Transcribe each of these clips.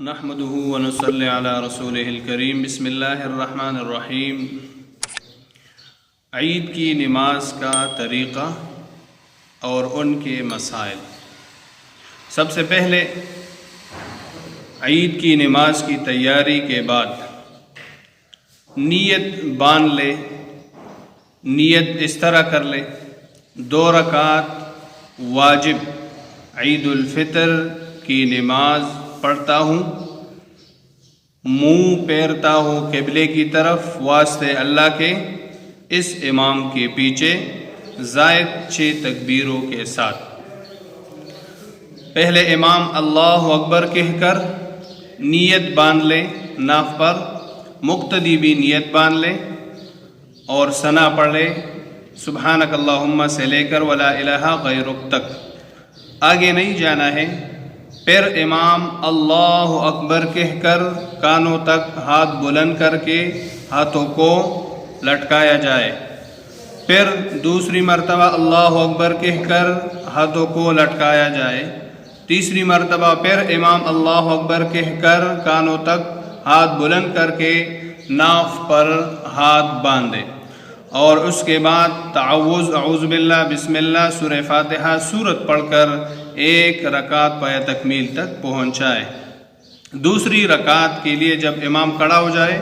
نحمده ونصلی علی رسولہ الکریم بسم اللہ الرحمن الرحیم۔ عید کی نماز کا طریقہ اور ان کے مسائل۔ سب سے پہلے عید کی نماز کی تیاری کے بعد نیت باندھ لے۔ نیت اس طرح کر لے، 2 رکعت واجب عید الفطر کی نماز پڑھتا ہوں، منہ پھیرتا ہوں قبلے کی طرف واسطے اللہ کے، اس امام کے پیچھے زائد 6 تکبیروں کے ساتھ۔ پہلے امام اللہ اکبر کہہ کر نیت باندھ لے، ناف پر مقتدی بھی نیت باندھ لے اور ثنا پڑھ لے، سبحانک اللہم سے لے کر ولا الہ غیرک تک۔ آگے نہیں جانا ہے۔ پھر امام اللہ اکبر کہہ کر کانوں تک ہاتھ بلند کر کے ہاتھوں کو لٹکایا جائے۔ پھر دوسری مرتبہ اللہ اکبر کہہ کر ہاتھوں کو لٹکایا جائے۔ تیسری مرتبہ پھر امام اللہ اکبر کہہ کر کانوں تک ہاتھ بلند کر کے ناف پر ہاتھ باندھے، اور اس کے بعد تعوذ اعوذ باللہ بسم اللہ سورہ فاتحہ سورت پڑھ کر 1 رکعت پایہ تکمیل تک پہنچائے۔ دوسری رکعت کے لیے جب امام کھڑا ہو جائے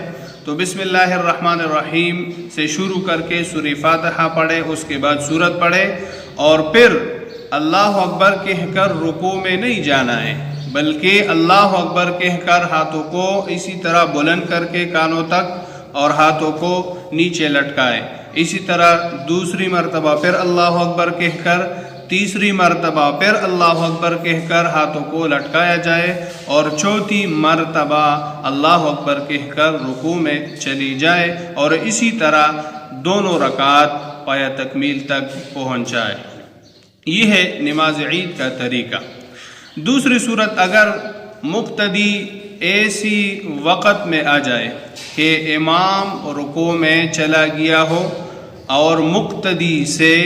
تو بسم اللہ الرحمن الرحیم سے شروع کر کے سورہ فاتحہ پڑھے، اس کے بعد سورت پڑھے، اور پھر اللہ اکبر کہہ کر رکوع میں نہیں جانا ہے، بلکہ اللہ اکبر کہہ کر ہاتھوں کو اسی طرح بلند کر کے کانوں تک اور ہاتھوں کو نیچے لٹکائے۔ اسی طرح دوسری مرتبہ پھر اللہ اکبر کہہ کر، تیسری مرتبہ پھر اللہ اکبر کہہ کر ہاتھوں کو لٹکایا جائے، اور چوتھی مرتبہ اللہ اکبر کہہ کر رکوع میں چلی جائے، اور اسی طرح دونوں رکعت پایہ تکمیل تک پہنچ جائے۔ یہ ہے نماز عید کا طریقہ۔ دوسری صورت، اگر مقتدی ایسی وقت میں آ جائے کہ امام رکوع میں چلا گیا ہو اور مقتدی سے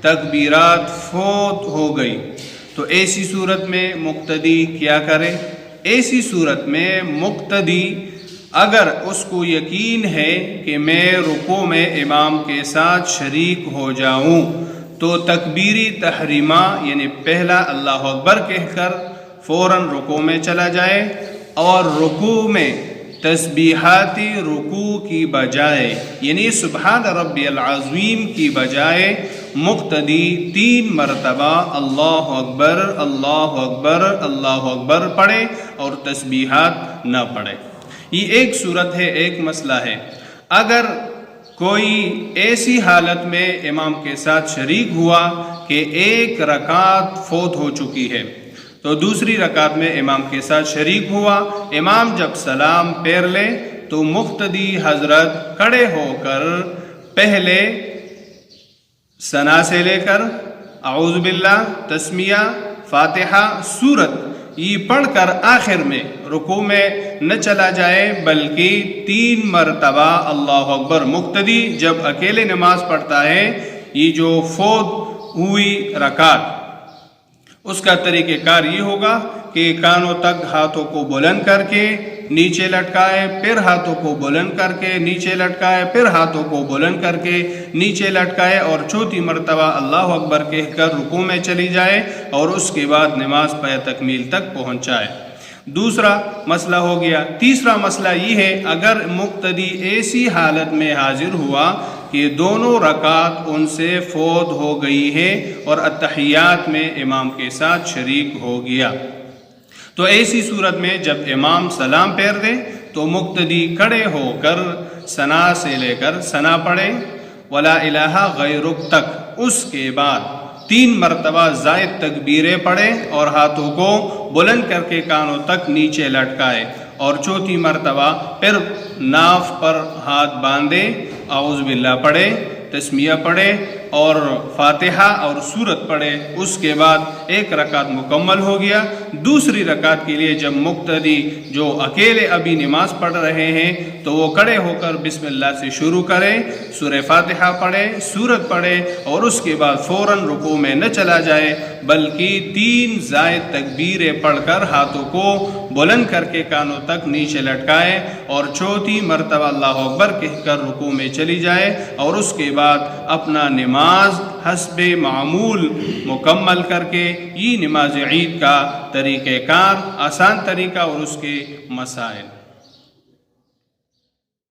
تکبیرات فوت ہو گئی، تو ایسی صورت میں مقتدی کیا کرے؟ ایسی صورت میں مقتدی اگر اس کو یقین ہے کہ میں رکوع میں امام کے ساتھ شریک ہو جاؤں، تو تکبیری تحریمہ یعنی پہلا اللہ اکبر کہہ کر فوراً رکوع میں چلا جائے، اور رکوع میں تسبیحاتی رکوع کی بجائے یعنی سبحان ربی العظیم کی بجائے مقتدی 3 مرتبہ اللہ اکبر اللہ اکبر اللہ اکبر پڑھے اور تسبیحات نہ پڑھے۔ یہ ایک صورت ہے، ایک مسئلہ ہے۔ اگر کوئی ایسی حالت میں امام کے ساتھ شریک ہوا کہ 1 رکعت فوت ہو چکی ہے، تو دوسری رکعت میں امام کے ساتھ شریک ہوا، امام جب سلام پھیر لے تو مقتدی حضرت کھڑے ہو کر پہلے ثنا سے لے کر اعوذ باللہ تسمیہ فاتحہ سورت یہ پڑھ کر آخر میں رکوع میں نہ چلا جائے، بلکہ 3 مرتبہ اللہ اکبر مقتدی جب اکیلے نماز پڑھتا ہے، یہ جو فوت ہوئی رکعت، اس کا طریقہ کار یہ ہوگا کہ کانوں تک ہاتھوں کو بلند کر کے نیچے لٹکائے، پھر ہاتھوں کو بلند کر کے نیچے لٹکائے، پھر ہاتھوں کو بلند کر کے نیچے لٹکائے، اور چوتھی مرتبہ اللہ اکبر کہہ کر رکوع میں چلی جائے، اور اس کے بعد نماز پایہ تکمیل تک پہنچائے۔ دوسرا مسئلہ ہو گیا۔ تیسرا مسئلہ یہ ہے، اگر مقتدی ایسی حالت میں حاضر ہوا کہ دونوں رکعت ان سے فوت ہو گئی ہے اور اتحیات میں امام کے ساتھ شریک ہو گیا، تو ایسی صورت میں جب امام سلام پھیر دے تو مقتدی کھڑے ہو کر ثنا سے لے کر ثنا پڑھے ولا الہ غیرک تک، اس کے بعد 3 مرتبہ زائد تکبیریں پڑھے اور ہاتھوں کو بلند کر کے کانوں تک نیچے لٹکائے، اور چوتھی مرتبہ پھر ناف پر ہاتھ باندھے، اعوذ باللہ پڑھے، تسمیہ پڑھے اور فاتحہ اور سورت پڑھے۔ اس کے بعد 1 رکعت مکمل ہو گیا۔ دوسری رکعت کے لیے جب مقتدی جو اکیلے ابھی نماز پڑھ رہے ہیں تو وہ کھڑے ہو کر بسم اللہ سے شروع کرے، سورہ فاتحہ پڑھے، سورت پڑھے، اور اس کے بعد فوراً رکوع میں نہ چلا جائے، بلکہ 3 زائد تکبیریں پڑھ کر ہاتھوں کو بلند کر کے کانوں تک نیچے لٹکائے اور چوتھی مرتبہ اللہ اکبر کہہ کر رکوع میں چلی جائے، اور اس کے بعد اپنا نماز حسب معمول مکمل کر کے، یہ نماز عید کا طریقہ کار، آسان طریقہ اور اس کے مسائل۔